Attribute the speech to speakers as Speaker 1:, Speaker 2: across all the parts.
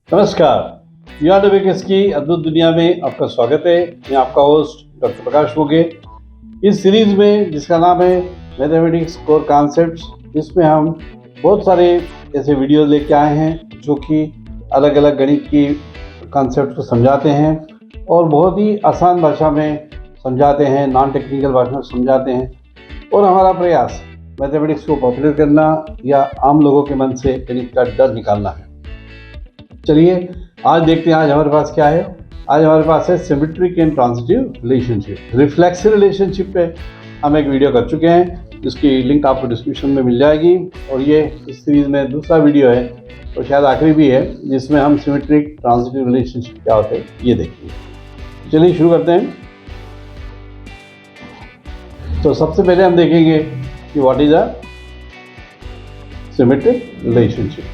Speaker 1: नमस्कार, यूआरडब्ल्यूएस की अद्भुत दुनिया में आपका स्वागत है। मैं आपका होस्ट डॉक्टर प्रकाश मोगे। इस सीरीज में जिसका नाम है मैथमेटिक्स कोर कॉन्सेप्ट्स, इसमें हम बहुत सारे ऐसे वीडियो लेके आए हैं जो कि अलग अलग गणित की कॉन्सेप्ट को समझाते हैं और बहुत ही आसान भाषा में समझाते हैं, नॉन टेक्निकल भाषा में समझाते हैं। और हमारा प्रयास मैथमेटिक्स को पॉपुलर करना या आम लोगों के मन से गणित का डर निकालना है। चलिए आज देखते हैं आज हमारे पास क्या है। आज हमारे पास है symmetric and transitive relationship. Reflexive relationship पे हम एक वीडियो कर चुके हैं जिसकी लिंक आपको डिस्क्रिप्शन में मिल जाएगी, और ये इस सीरीज में दूसरा वीडियो है और शायद आखिरी भी है जिसमें हम सिमेट्रिक ट्रांजिटिव रिलेशनशिप क्या होते हैं ये देखेंगे। चलिए शुरू करते हैं। तो सबसे पहले हम देखेंगे कि what is a symmetric relationship.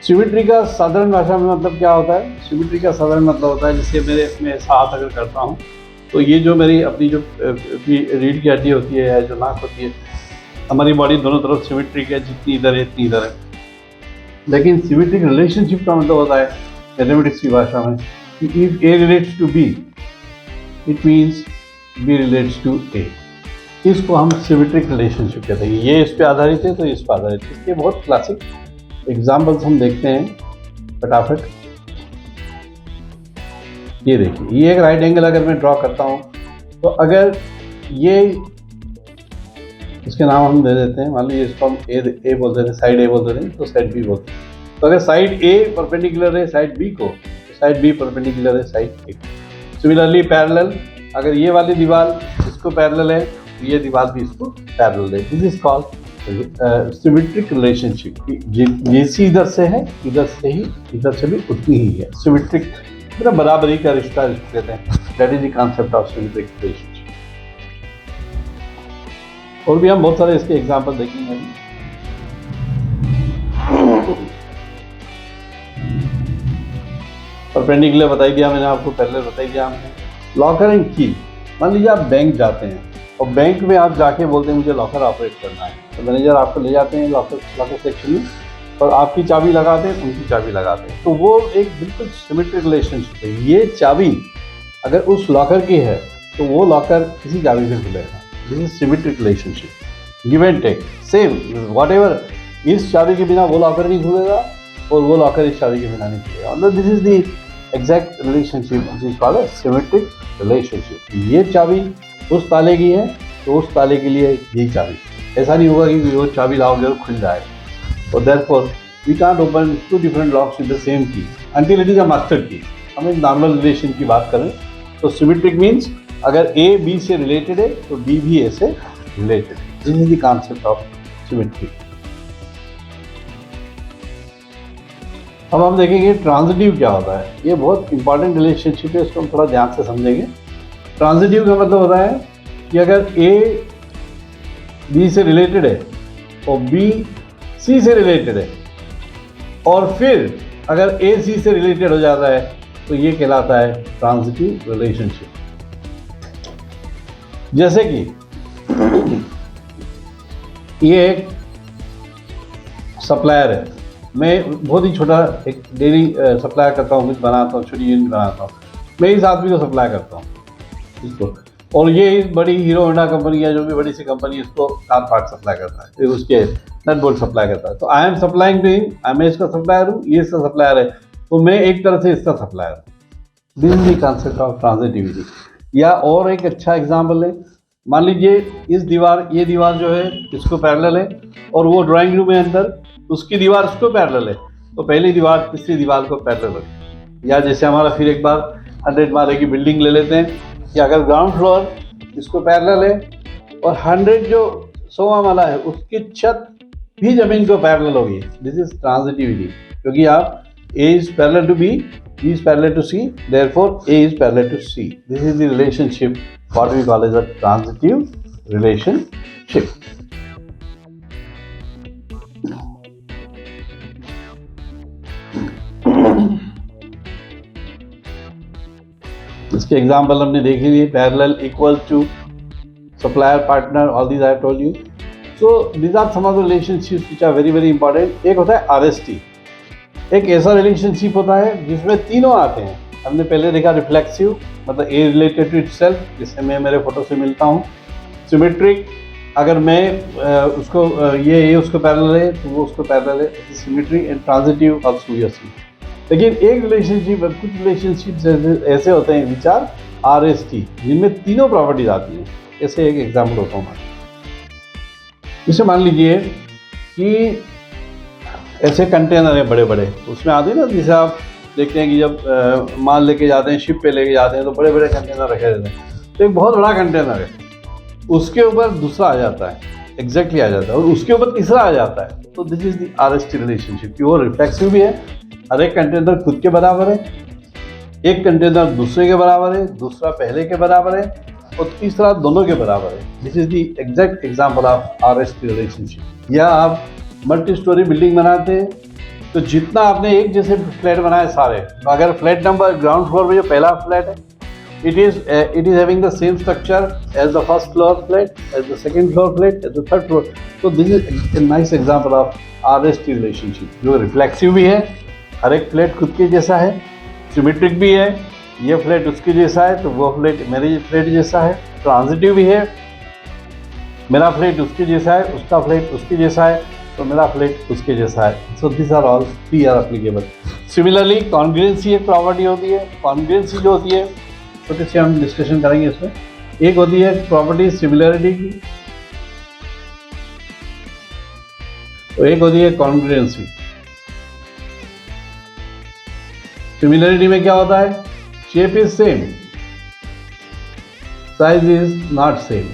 Speaker 1: Symmetry का साधारण भाषा में मतलब क्या होता है? सिमेट्री का साधारण मतलब होता है जैसे मेरे मैं हाथ अगर करता हूँ तो ये जो मेरी अपनी जो रीढ़ की हड्डी होती है या जो नाक होती है, हमारी बॉडी दोनों तरफ सिमेट्रिक है, जितनी इधर है इतनी इधर है। लेकिन सिमेट्रिक रिलेशनशिप का मतलब होता है मैथमेटिक्स की भाषा में कि if A relates to B it means B relates to A. इसको हम सिमेट्रिक रिलेशनशिप कहते हैं। ये इस पर आधारित है तो इस पर आधारित है। इसके बहुत क्लासिक एग्जाम्पल्स हम देखते हैं फटाफट। ये देखिए, ये एक राइट एंगल अगर मैं ड्रॉ करता हूँ तो अगर ये इसके नाम हम दे देते हैं, मान लीजिए इसको हम ए बोल देते हैं, साइड ए बोल देते हैं तो साइड बी बोलते हैं। तो अगर साइड ए परपेंडिकुलर है साइड बी को तो साइड बी परपेंडिकुलर है साइड ए। सिमिलरली पैरेलल, अगर ये वाली दीवार इसको पैरेलल है तो ये दीवार भी इसको पैरेलल है। This is called symmetric relationship. जैसी इधर से है इधर से ही इधर से भी उतनी ही है। सिमेट्रिक मतलब बराबरी का रिश्ता कहते हैं। That is the concept of symmetric relationship. और भी हम बहुत सारे इसके एग्जांपल देखेंगे। परपेंडिकुलर बताई दिया मैंने आपको, पैरेलल बताई दिया हमने। लॉकर एंड की, मान लीजिए आप बैंक जाते हैं और बैंक में आप जाके बोलते हैं मुझे लॉकर ऑपरेट करना है, तो मैनेजर आपको ले जाते हैं लॉकर सेक्शन में और आपकी चाबी लगाते हैं, उनकी चाबी लगाते हैं। तो वो एक बिल्कुल सिमेट्रिक रिलेशनशिप है। ये चाबी अगर उस लॉकर की है तो वो लॉकर किसी चाबी से खुलेगा। This is symmetric relationship. Give and take, same whatever, इस चाबी के बिना वो लॉकर नहीं खुलेगा और वो लॉकर इस चाबी के बिना नहीं खुलेगा। मतलब this is the exact relationship which is called symmetric relationship. ये चाबी उस ताले की है तो उस ताले के लिए यही चाबी। ऐसा नहीं होगा कि वो चाबी लाओगे और खुल जाएगा। और therefore we can't open two different locks with the same key until it is a master key. हम एक नॉर्मल रिलेशन की बात करें तो सिमेट्रिक मीन्स अगर ए बी से रिलेटेड है तो बी भी ए से रिलेटेड है। This is the concept of symmetry. अब हम देखेंगे ट्रांजिटिव क्या होता है। ये बहुत इंपॉर्टेंट रिलेशनशिप है, इसको हम थोड़ा ध्यान से समझेंगे। ट्रांजिटिव का मतलब होता है कि अगर ए बी से रिलेटेड है और बी सी से रिलेटेड है और फिर अगर ए सी से रिलेटेड हो जाता है तो ये कहलाता है ट्रांजिटिव रिलेशनशिप। जैसे कि ये एक सप्लायर है, मैं बहुत ही छोटा एक डेली सप्लाई करता हूँ, कुछ बनाता हूँ, छोटी यूनिट बनाता हूँ, मैं इस आदमी को सप्लाई करता हूँ इसको, और ये बड़ी हीरो होंडा कंपनी है जो भी बड़ी सी कंपनी इसको कार पार्ट सप्लाई करता है, फिर उसके नट बोल्ट सप्लाई करता है। तो I am supplying to him, मैं इसका सप्लायर हूँ, ये इसका सप्लायर है, तो मैं एक तरह से इसका सप्लायर हूँ। This is the concept of transitivity. या और एक अच्छा एग्जाम्पल है, मान लीजिए ये दीवार जो है इसको पैरेलल है और वो ड्राइंग रूम है अंदर, उसकी दीवार उसको पैरेलल है, तो पहली दीवार तीसरी दीवार को पैरेलल है। या जैसे हमारा फिर एक बार 100 माले की बिल्डिंग ले लेते हैं कि अगर ग्राउंड फ्लोर इसको पैरेलल है और 100 जो 100वां माला है उसकी छत भी जमीन को पैरेलल होगी। दिस इज ट्रांजिटिविटी, क्योंकि आप A is parallel to B, B is parallel to C, therefore A is parallel to C. This is the relationship what we call as a transitive relationship. इसके example हमने देख लिए, parallel, equal to, supplier, partner, all these I told you. So these are some of the relationships which are very very important. एक होता है RST, एक ऐसा relationship होता है जिसमें तीनों आते हैं। हमने पहले देखा रिफ्लेक्सिव, मतलब ए रिलेटेड टू इटसेल्फ, जिससे मैं मेरे फोटो से मिलता हूँ। सिमेट्रिक, अगर मैं उसको ये उसको पैरेलल है तो वो उसको पैरेलल है, symmetry. And transitive also you see. लेकिन एक रिलेशनशिप, कुछ रिलेशनशिप ऐसे होते हैं विच आर RST, जिनमें तीनों प्रॉपर्टीज आती हैं। ऐसे एक एग्जाम्पल होता हूँ। जैसे मान लीजिए कि ऐसे कंटेनर है बड़े बड़े, उसमें आते हैं ना, जैसे आप देखते हैं कि जब माल लेके जाते हैं, शिप पे लेके जाते हैं, तो बड़े बड़े कंटेनर रखे रहते हैं। तो एक बहुत बड़ा कंटेनर है, उसके ऊपर दूसरा आ जाता है, एग्जैक्टली आ जाता है, और उसके ऊपर तीसरा आ जाता है। तो this is the RST relationship, कि वो रिफ्लेक्सिव भी है, हर एक कंटेनर खुद के बराबर है, एक कंटेनर दूसरे के बराबर है, दूसरा पहले के बराबर है, और तीसरा दोनों के बराबर है। This is the exact example of RST relationship. या आप मल्टी स्टोरी बिल्डिंग बनाते हैं, तो जितना आपने एक जैसे फ्लैट बनाए सारे, तो अगर फ्लैट नंबर ग्राउंड फ्लोर में जो पहला फ्लैट है, it is having the same structure as the first floor flat, as the second floor flat, as the third floor. So this is a nice example of RST relationship, जो reflexive भी है, हर एक flat खुद के जैसा है, symmetric भी है, ये फ्लैट उसके जैसा है तो वो फ्लैट मेरे फ्लैट जैसा है, ट्रांजिटिव भी है, मेरा फ्लैट उसके जैसा है, उसका फ्लैट उसके जैसा है, तो मेरा फ्लैट उसके जैसा है। So this are all three are applicable. Similarly congruency एक प्रॉपर्टी होती है। कॉन्ग्रुएंसी जो होती है, छोटे से हम डिस्कशन करेंगे इसमें। एक होती है प्रॉपर्टी सिमिलरिटी की, तो एक होती है कॉन्ग्रुएंसी। सिमिलरिटी में क्या होता है, shape is same, size is not same.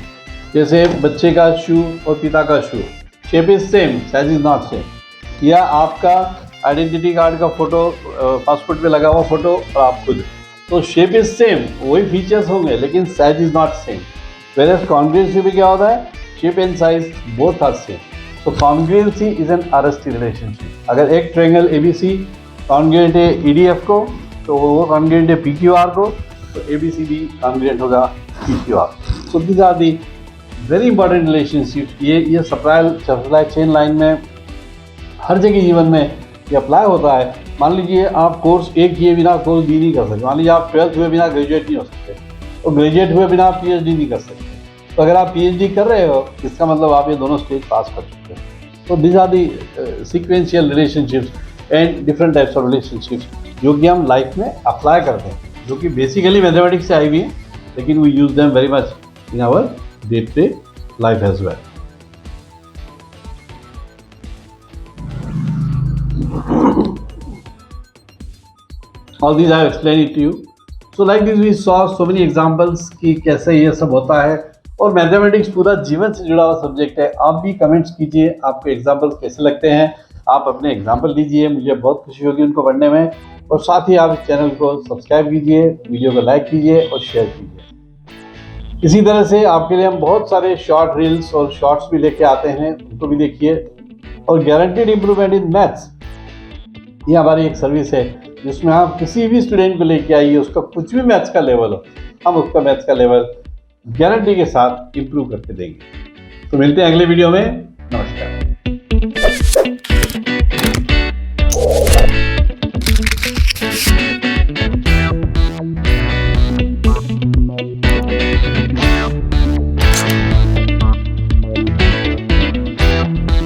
Speaker 1: जैसे बच्चे का शू और पिता का shoe, shape is same, size is not same. या आपका आइडेंटिटी कार्ड का फोटो, पासपोर्ट पे लगा हुआ फोटो और आप खुद, तो शेप इज सेम, वही फीचर्स होंगे, लेकिन size is not same. Where congruency में क्या होता है, shape and size both are same. So congruency is an RST relationship. अगर एक ट्रायंगल ABC कॉन्ग्रुएंट है EDF को, तो वो कॉन्ग्रुएंट है PQR को, तो ABC भी कॉन्ग्रुएंट होगा PQR। So these are the very important relationship. ये सप्लाई चेन लाइन में हर जगह जीवन में ये अप्लाई होता है। मान लीजिए आप कोर्स A किए बिना कोर्स B नहीं कर सकते। मान लीजिए आप 12th हुए बिना ग्रेजुएट नहीं हो सकते, और ग्रेजुएट हुए बिना आप PhD नहीं कर सकते। तो अगर आप PhD कर रहे हो, इसका मतलब आप ये दोनों स्टेज पास कर चुके हो। तो this are the sequential relationships and different types of relationships, जो कि हम लाइफ में अप्लाई करते हैं, जो कि बेसिकली मैथमेटिक्स से आई हुई है, लेकिन we use them very much in our day to day life as well. All these I have explained it to you. So like this we saw so many examples कि कैसे ये सब होता है, और मैथमेटिक्स पूरा जीवन से जुड़ा हुआ सब्जेक्ट है। आप भी कमेंट्स कीजिए आपको एग्जाम्पल्स कैसे लगते हैं, आप अपने एग्जाम्पल दीजिए, मुझे बहुत खुशी होगी उनको पढ़ने में। और साथ ही आप इस चैनल को सब्सक्राइब कीजिए, वीडियो को लाइक कीजिए और शेयर कीजिए। इसी तरह से आपके लिए हम बहुत सारे शॉर्ट रील्स और शॉर्ट्स भी लेके आते हैं, उनको भी देखिए। और गारंटीड इम्प्रूवमेंट इन मैथ्स, ये हमारी एक सर्विस है, जिसमें आप किसी भी स्टूडेंट को लेके आइए, उसका कुछ भी मैथ्स का लेवल हो, हम उसका मैथ्स का लेवल गारंटी के साथ इम्प्रूव करके देंगे। तो मिलते हैं अगले वीडियो में। नमस्कार।